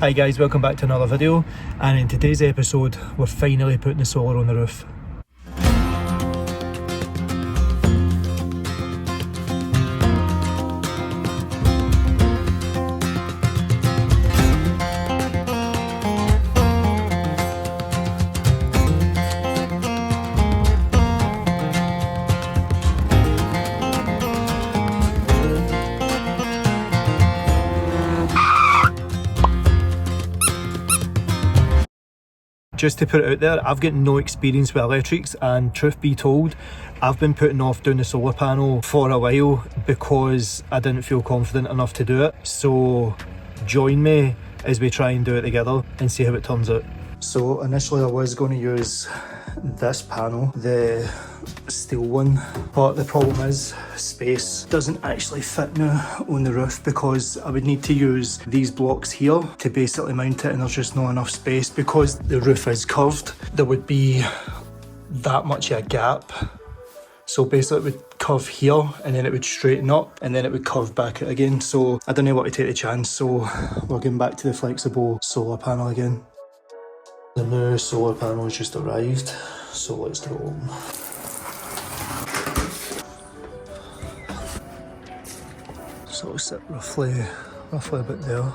Hi guys, welcome back to another video, and in today's episode we're finally putting the solar on the roof. Just to put it out there, I've got no experience with electrics, and truth be told, I've been putting off doing the solar panel for a while because I didn't feel confident enough to do it. So join me as we try and do it together and see how it turns out. So initially I was going to use this panel, the steel one, but the problem is space doesn't actually fit now on the roof because I would need to use these blocks here to basically mount it, and there's just not enough space because the roof is curved. There would be that much of a gap, so basically it would curve here and then it would straighten up and then it would curve back out again. So I don't know what to take the chance, so we're going back to the flexible solar panel again. The new solar panel has just arrived, so let's get it open. So it'll sit roughly about there.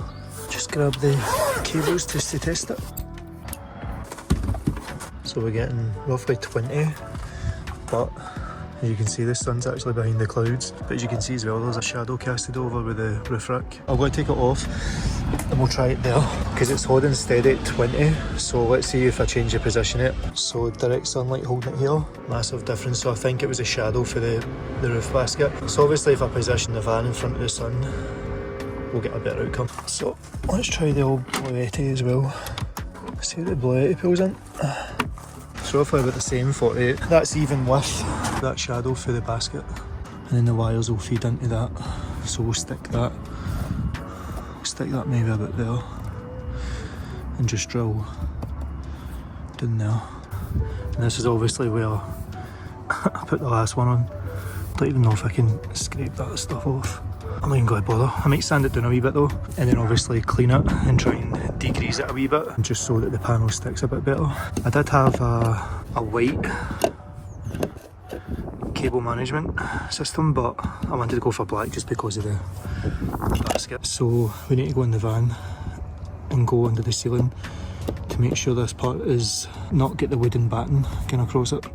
Just grab the cables just to test it. So we're getting roughly 20, but as you can see the sun's actually behind the clouds. But as you can see as well, there's a shadow casted over with the roof rack. I'm going to take it off and we'll try it there because it's holding steady at 20. So let's see if I change the position it. So direct sunlight holding it here, massive difference. So I think it was a shadow for the roof basket. So obviously if I position the van in front of the sun, we'll get a better outcome. So let's try the old Bluetti as well. See what the Bluetti pulls in. So roughly about the same, 48. That's even with that shadow for the basket. And then the wires will feed into that. So we'll stick that maybe about there. And just drill down there. And this is obviously where I put the last one on. Don't even know if I can scrape that stuff off. I'm not even going to bother. I might sand it down a wee bit though, and then obviously clean it and try and degrease it a wee bit, just so that the panel sticks a bit better. I did have a white cable management system, but I wanted to go for black just because of the basket. So we need to go in the van and go under the ceiling to make sure this part is not get the wooden batten going across it.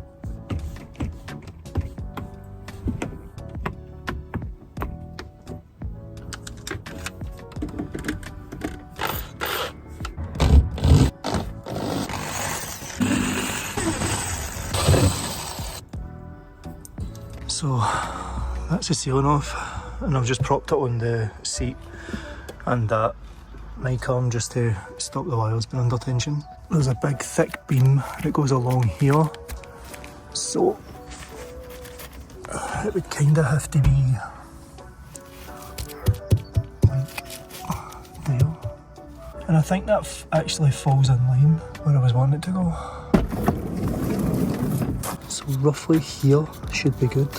So that's the ceiling off, and I've just propped it on the seat and that mic arm just to stop the wires being under tension. There's a big thick beam that goes along here, so it would kind of have to be like there. And I think that actually falls in line where I was wanting it to go. So roughly here should be good,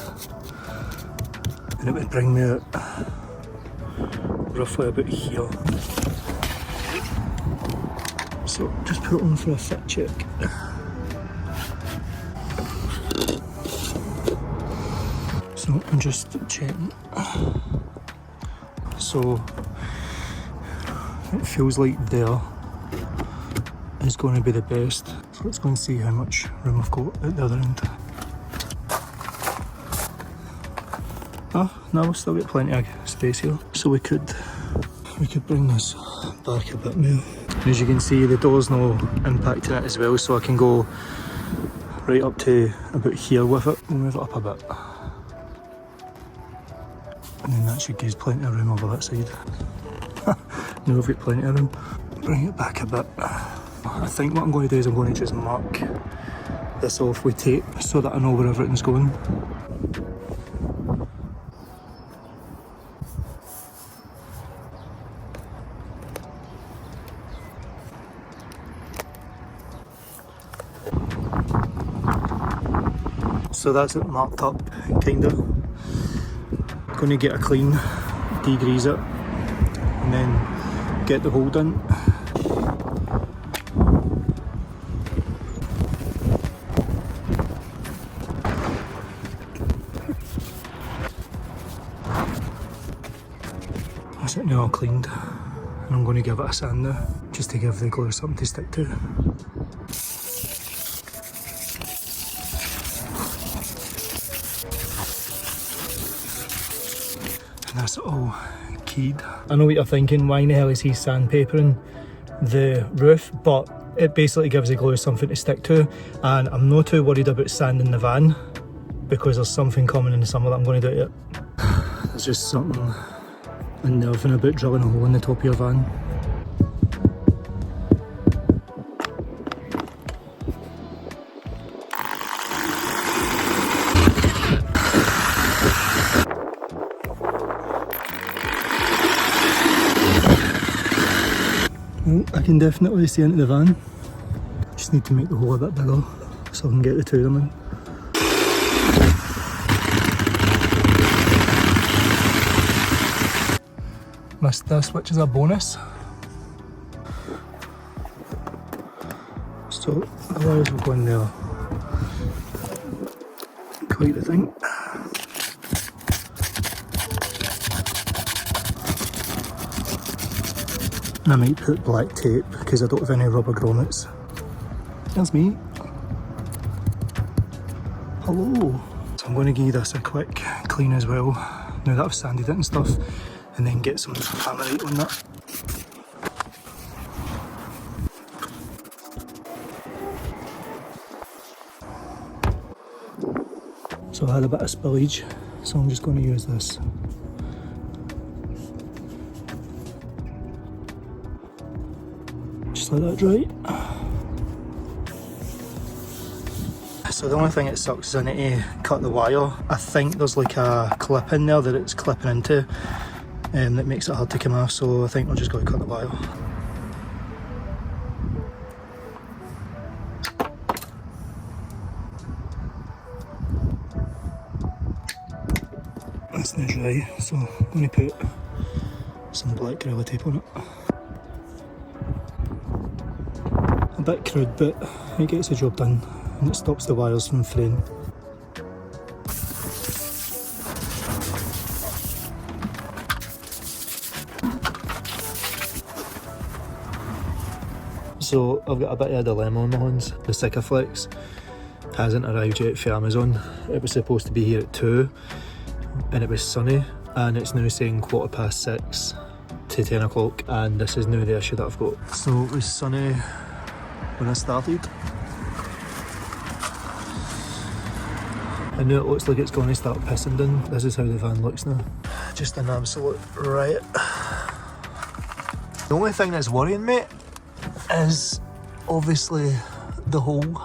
and it would bring me out roughly about here. So just put it on for a fit check. So I'm just checking. So it feels like there is going to be the best. So let's go and see how much room I've got at the other end. Oh, no, we've still got plenty of space here. So we could bring this back a bit more. And as you can see, the door's no impacting it as well, so I can go right up to about here with it. We'll move it up a bit. And then that should give us plenty of room over that side. Now we've got plenty of room. Bring it back a bit. I think what I'm going to do is I'm going to just mark this off with tape so that I know where everything's going. So that's it marked up, kind of. Going to get a clean, degrease it, and then get the hole done, That's it now all cleaned, and I'm going to give it a sand now, just to give the glue something to stick to. And that's it all keyed. I know what you're thinking, why in the hell is he sandpapering the roof, but it basically gives the glue something to stick to, and I'm not too worried about sanding the van because there's something coming in the summer that I'm going to do to it. There's just something unnerving about drilling a hole in the top of your van. Well, I can definitely see into the van. Just need to make the hole a bit bigger so I can get the two of them in. Missed this, which is a bonus. So the wires will go in there. Quite the thing. And I might put black tape because I don't have any rubber grommets. There's me. Hello. So I'm going to give this a quick clean as well, now that I've sanded it and stuff, and then get some hammerite on that. So I had a bit of spillage, so I'm just going to use this. Just let that dry. So the only thing that sucks is I need to cut the wire. I think there's like a clip in there that it's clipping into that makes it hard to come off, so I think I'll just go cut the wire. That's now dry, so I'm going to put some black Gorilla Tape on it. A bit crude, but it gets the job done and it stops the wires from fraying. So I've got a bit of a dilemma on my hands. The Sikaflex hasn't arrived yet for Amazon. It was supposed to be here at 2 and it was sunny, and it's now saying 6:15 to 10 o'clock, and this is now the issue that I've got. So it was sunny when I started. And now it looks like it's going to start pissing down. This is how the van looks now. Just an absolute riot. The only thing that's worrying me is obviously the hole.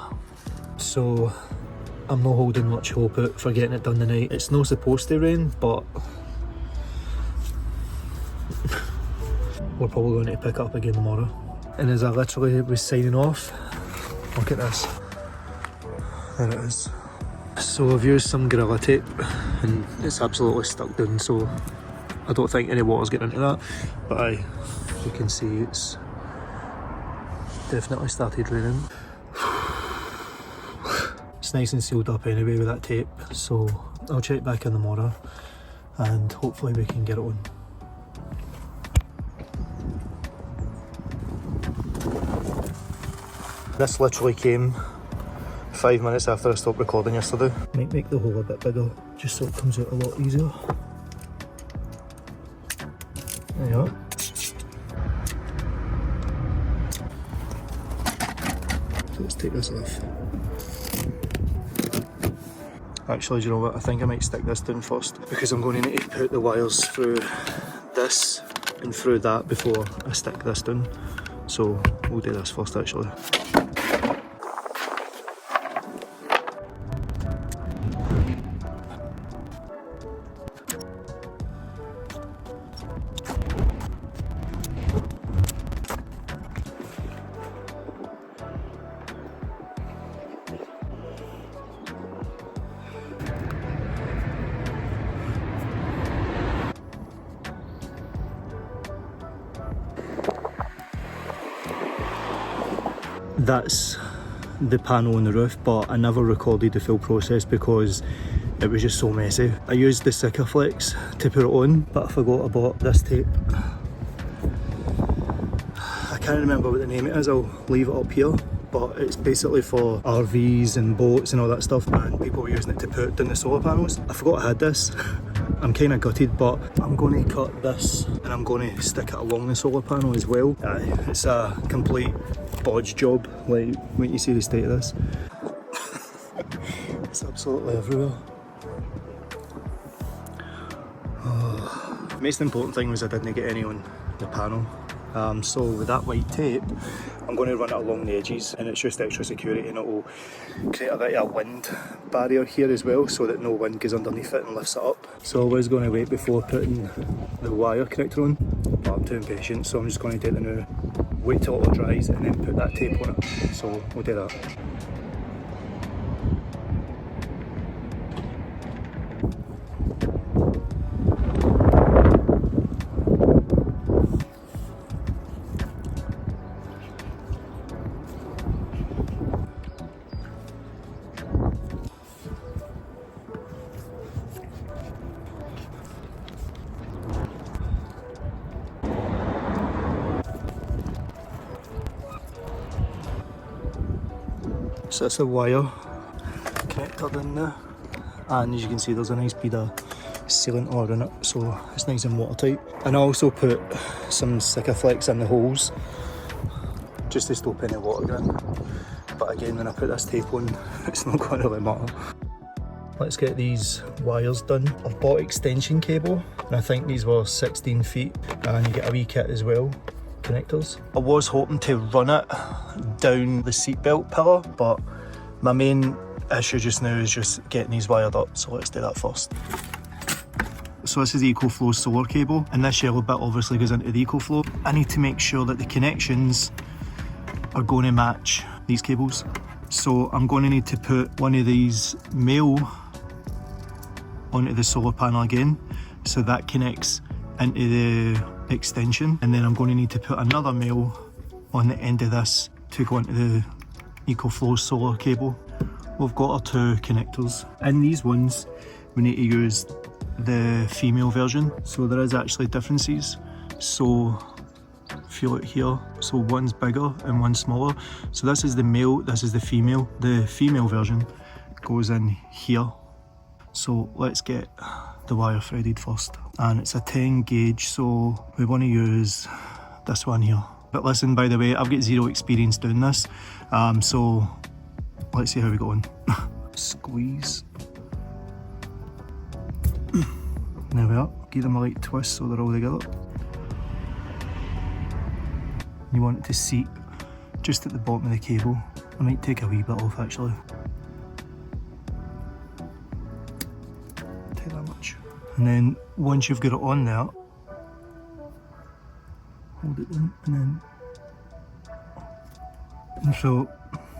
So I'm not holding much hope out for getting it done tonight. It's not supposed to rain, but we're probably going to pick it up again tomorrow. And as I literally was signing off, look at this. There it is. So I've used some Gorilla Tape and it's absolutely stuck down, so I don't think any water's getting into that. But you can see it's definitely started raining. It's nice and sealed up anyway with that tape, so I'll check back in tomorrow and hopefully we can get it on. This literally came 5 minutes after I stopped recording yesterday. Might make the hole a bit bigger just so it comes out a lot easier. There you are. So let's take this off. Actually, do you know what? I think I might stick this down first because I'm going to need to put the wires through this and through that before I stick this down. So we'll do this first actually. That's the panel on the roof, but I never recorded the full process because it was just so messy. I used the Sikaflex to put it on, but I forgot I bought this tape. I can't remember what the name it is, I'll leave it up here. But it's basically for RVs and boats and all that stuff, and people were using it to put down the solar panels. I forgot I had this. I'm kind of gutted, but I'm going to cut this and I'm going to stick it along the solar panel as well. It's a complete bodge job, like when you see the state of this. It's absolutely everywhere. The most important thing was I didn't get any on the panel. So with that white tape, I'm going to run it along the edges, and it's just extra security, and it will create a bit of a wind barrier here as well, so that no wind goes underneath it and lifts it up. So I was going to wait before putting the wire connector on, but I'm too impatient, so I'm just going to do it now, wait till it all dries and then put that tape on it. So we'll do that. So that's the wire connector in there, and as you can see there's a nice bit of sealant oil in it, so it's nice and watertight. And I also put some Sikaflex in the holes just to stop any water getting. But again, when I put this tape on, it's not going to really matter. Let's get these wires done. I've bought extension cable, and I think these were 16 feet, and you get a wee kit as well. Connectors. I was hoping to run it down the seatbelt pillar, but my main issue just now is just getting these wired up, so let's do that first. So this is the EcoFlow solar cable, and this yellow bit obviously goes into the EcoFlow. I need to make sure that the connections are going to match these cables. So I'm going to need to put one of these male onto the solar panel again, so that connects into the extension, and then I'm going to need to put another male on the end of this to go into the EcoFlow solar cable. We've got our two connectors. In these ones we need to use the female version, so there is actually differences. So if you look here, so one's bigger and one's smaller. So this is the male, this is the female. The female version goes in here. So let's get the wire threaded first, and it's a 10 gauge, so we want to use this one here. But listen, by the way, I've got zero experience doing this, so let's see how we go on. Squeeze. There we are. Give them a light twist so they're all together. You want it to seat just at the bottom of the cable. I might take a wee bit off actually. Take that much. And then once you've got it on there, hold it in, and so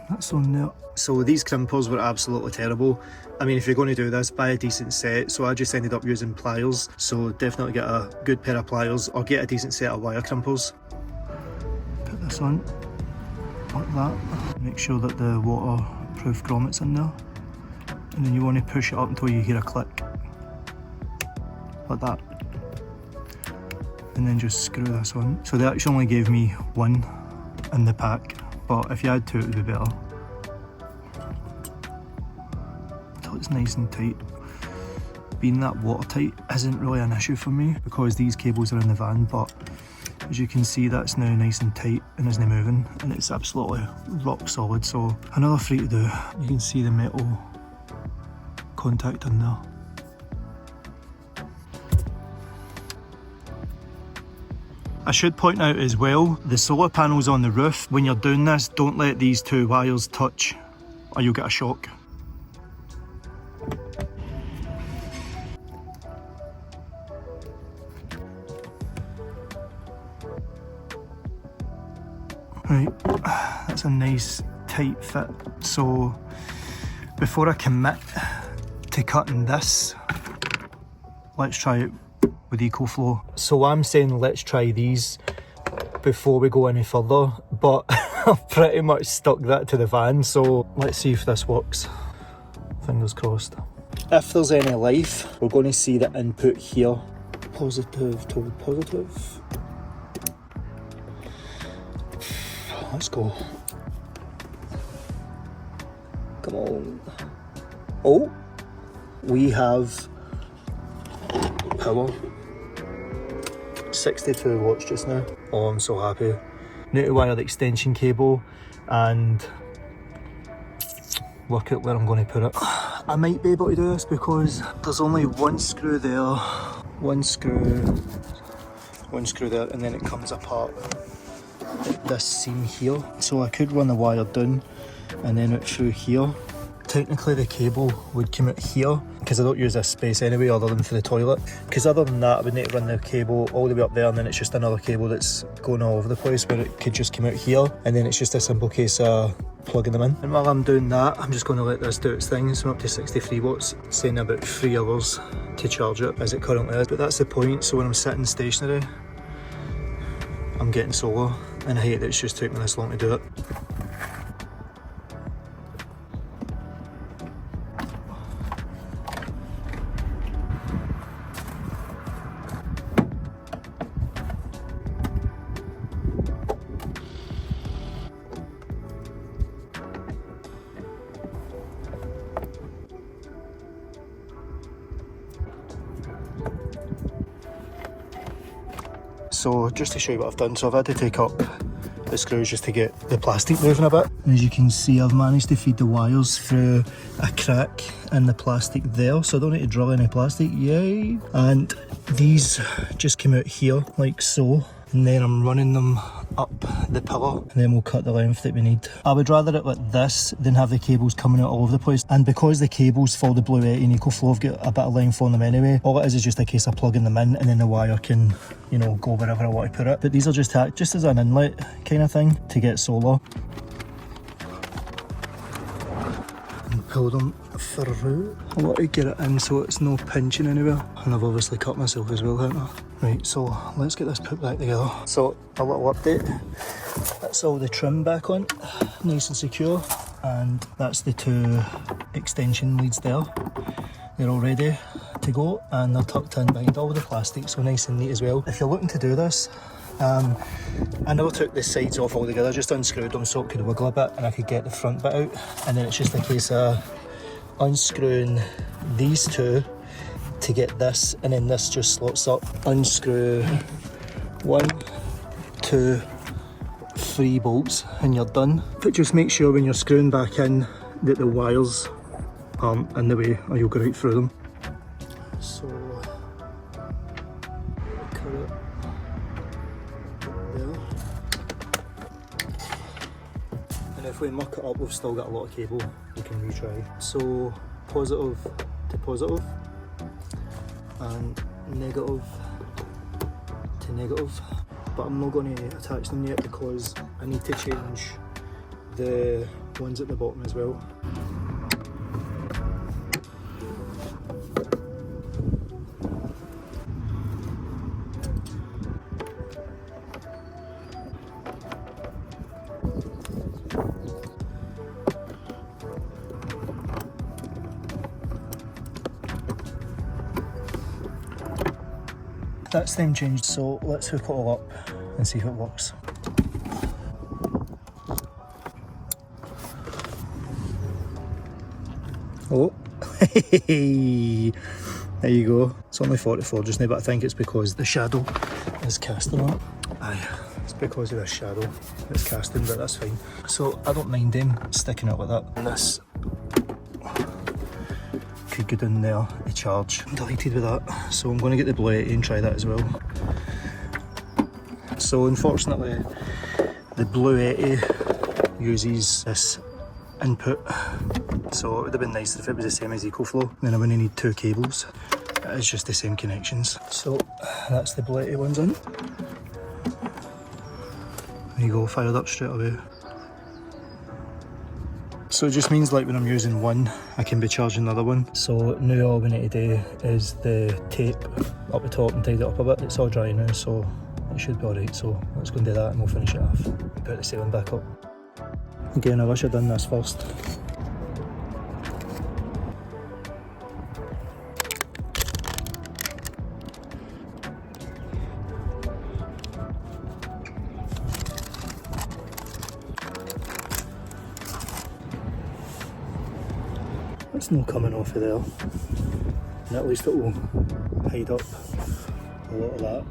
that's on there. So these crimpers were absolutely terrible. I mean, if you're going to do this, buy a decent set. So I just ended up using pliers, so definitely get a good pair of pliers or get a decent set of wire crimpers. Put this on like that. Make sure that the waterproof grommets in there, and then you want to push it up until you hear a click like that, and then just screw this on. So they actually only gave me one in the pack, but if you had two it would be better. Until it's nice and tight. Being that watertight isn't really an issue for me because these cables are in the van, but as you can see that's now nice and tight and isn't moving, and it's absolutely rock solid. So another free to do. You can see the metal contact in there. I should point out as well, the solar panels on the roof, when you're doing this, don't let these two wires touch or you'll get a shock. Right, that's a nice tight fit. So before I commit to cutting this, let's try it with EcoFlow. So I'm saying let's try these before we go any further, but I've pretty much stuck that to the van, so let's see if this works. Fingers crossed. if there's any life, we're going to see the input here. Positive to positive. Let's go. Come on. Oh, we have power. 62 watts just now. Oh, I'm so happy. Need to wire the extension cable and work out where I'm going to put it. I might be able to do this because there's only one screw there, one screw there, and then it comes apart at this seam here. So I could run the wire down and then out through here. Technically the cable would come out here because I don't use this space anyway other than for the toilet. Because other than that I would need to run the cable all the way up there, and then it's just another cable that's going all over the place where it could just come out here, and then it's just a simple case of plugging them in. And while I'm doing that, I'm just going to let this do its thing. So I'm up to 63 watts, saying about 3 hours to charge it as it currently is. But that's the point, so when I'm sitting stationary, I'm getting solar, and I hate that it's just taking me this long to do it. So just to show you what I've done, so I've had to take up the screws just to get the plastic moving a bit. As you can see, I've managed to feed the wires through a crack in the plastic there, so I don't need to drill any plastic, yay! And these just came out here like so, and then I'm running them up the pillar, and then we'll cut the length that we need. I would rather it like this than have the cables coming out all over the place, and because the cables for the Bluetti and EcoFlow have got a bit of length on them anyway, all it is just a case of plugging them in, and then the wire can, you know, go wherever I want to put it. But these are just as an inlet kind of thing to get solar. And pull them through. I want to get it in so it's no pinching anywhere, and I've obviously cut myself as well, haven't I? Right, so let's get this put back together. So a little update, that's all the trim back on, nice and secure, and that's the 2 extension leads there. They're all ready to go, and they're tucked in behind all the plastic, so nice and neat as well. If you're looking to do this, I never took the sides off altogether, just unscrewed them so it could wiggle a bit and I could get the front bit out, and then it's just a case of unscrewing these 2 to get this, and then this just slots up. Unscrew 1, 2, 3 bolts and you're done. But just make sure when you're screwing back in that the wires aren't in the way or you'll go right through them. So cut it there. And if we muck it up, we've still got a lot of cable we can retry. So positive to positive, and negative to negative, but I'm not going to attach them yet because I need to change the ones at the bottom as well. That's them changed, so let's hook it all up and see if it works. Oh, there you go. It's only 44 just now, but I think it's because the shadow is casting on it. Aye, it's because of the shadow that's casting, but that's fine. So I don't mind them sticking out like that. And this could go down there to charge. I'm delighted with that. So I'm going to get the Bluetti and try that as well. So unfortunately, the Bluetti uses this input. So it would have been nicer if it was the same as EcoFlow. Then I wouldn't need 2 cables. It's just the same connections. So that's the Bluetti ones in. There you go, fired up straight away. So it just means like when I'm using one, I can be charging the other one. So now all we need to do is the tape up the top and tidy it up a bit. It's all dry now, so it should be alright. So let's go and do that and we'll finish it off. Put the ceiling back up. Again, I wish I'd done this first. It's not coming off of there, and at least it will hide up a lot of that.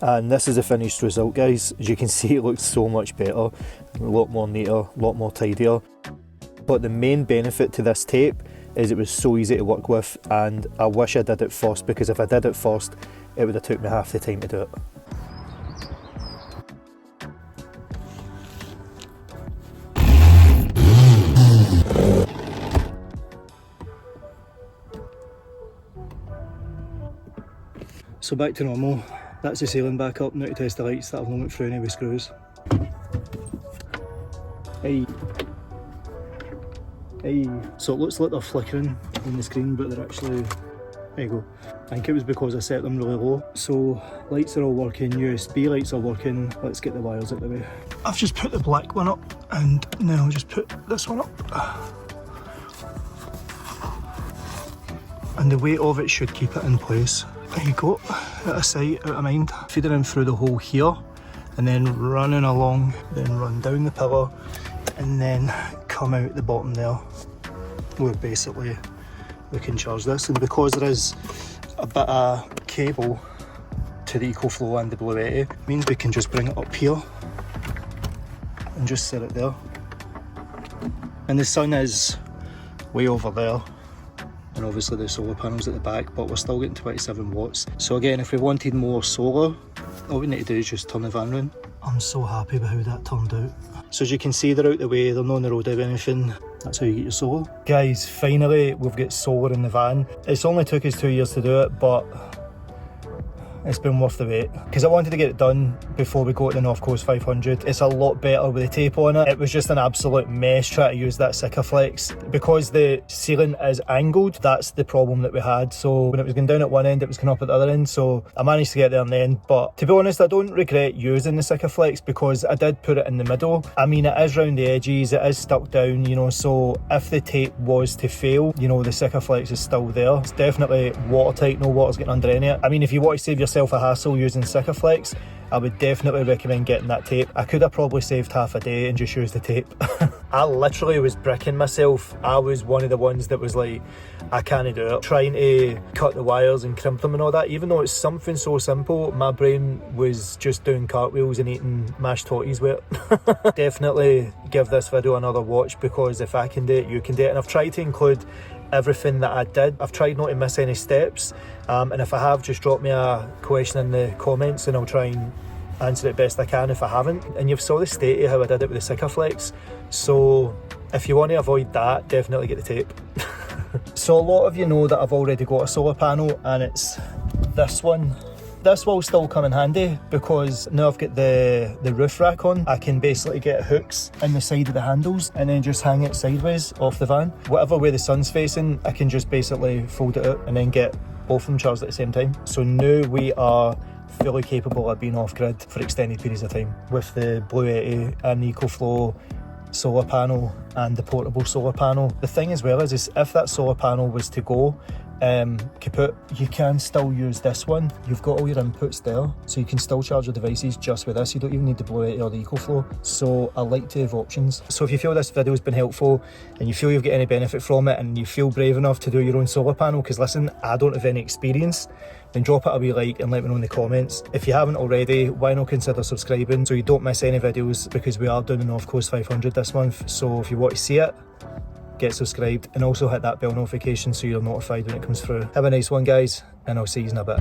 And this is the finished result, guys. As you can see, it looks so much better, a lot more neater, a lot more tidier. But the main benefit to this tape is it was so easy to work with, and I wish I did it first, because if I did it first, it would have took me half the time to do it. So back to normal. That's the ceiling back up, now to test the lights that I've not went through any with screws. Hey. Hey. So it looks like they're flickering on the screen, but they're actually, there you go. I think it was because I set them really low. So lights are all working, USB lights are working. Let's get the wires out of the way. I've just put the black one up, and now I'll just put this one up. And the weight of it should keep it in place. There you go, out of sight, out of mind. Feeding in through the hole here, and then running along, then run down the pillar, and then come out the bottom there, where basically we can charge this. And because there is a bit of cable to the EcoFlow and the Blue Yeti, it means we can just bring it up here and just set it there. And the sun is way over there, and obviously the solar panels at the back, but we're still getting 27 watts. So again, if we wanted more solar, all we need to do is just turn the van round. I'm so happy with how that turned out. So as you can see, they're out the way, they're not on the road or anything. That's how you get your solar. Guys, finally we've got solar in the van. It's only took us 2 years to do it, but it's been worth the wait, because I wanted to get it done before we go to the North Coast 500. It's a lot better with the tape on it. It was just an absolute mess trying to use that Sikaflex. Because the ceiling is angled, that's the problem that we had. So when it was going down at one end, it was going up at the other end. So I managed to get there in the end. But to be honest, I don't regret using the Sikaflex, because I did put it in the middle. I mean, it is round the edges, it is stuck down, you know, so if the tape was to fail, you know, the Sikaflex is still there. It's definitely watertight, no water's getting under any of it. I mean, if you want to save yourself a hassle using Sikaflex, I would definitely recommend getting that tape. I could have probably saved half a day and just used the tape. I literally was bricking myself. I was one of the ones that was like, I can't do it. Trying to cut the wires and crimp them and all that, even though it's something so simple, my brain was just doing cartwheels and eating mashed totties with it. Definitely give this video another watch, because if I can do it, you can do it. And I've tried to include everything that I did. I've tried not to miss any steps, and if I have, just drop me a question in the comments and I'll try and answer it best I can if I haven't. And you've saw the state of how I did it with the Sikaflex, so if you want to avoid that, definitely get the tape. So a lot of you know that I've already got a solar panel, and it's this one. This will still come in handy, because now I've got the roof rack on, I can basically get hooks in the side of the handles and then just hang it sideways off the van. Whatever way the sun's facing, I can just basically fold it out and then get both of them charged at the same time. So now we are fully capable of being off grid for extended periods of time with the Blue Yeti and the EcoFlow solar panel and the portable solar panel. The thing as well is if that solar panel was to go kaput, you can still use this one. You've got all your inputs there, so you can still charge your devices just with this. You don't even need the Blue Yeti or the EcoFlow. So I like to have options. So if you feel this video has been helpful and you feel you've got any benefit from it, and you feel brave enough to do your own solar panel, because listen, I don't have any experience, then drop it a wee like and let me know in the comments. If you haven't already, why not consider subscribing so you don't miss any videos, because we are doing the North Coast 500 this month. So if you want to see it, get subscribed, and also hit that bell notification so you're notified when it comes through. Have a nice one, guys, and I'll see you in a bit.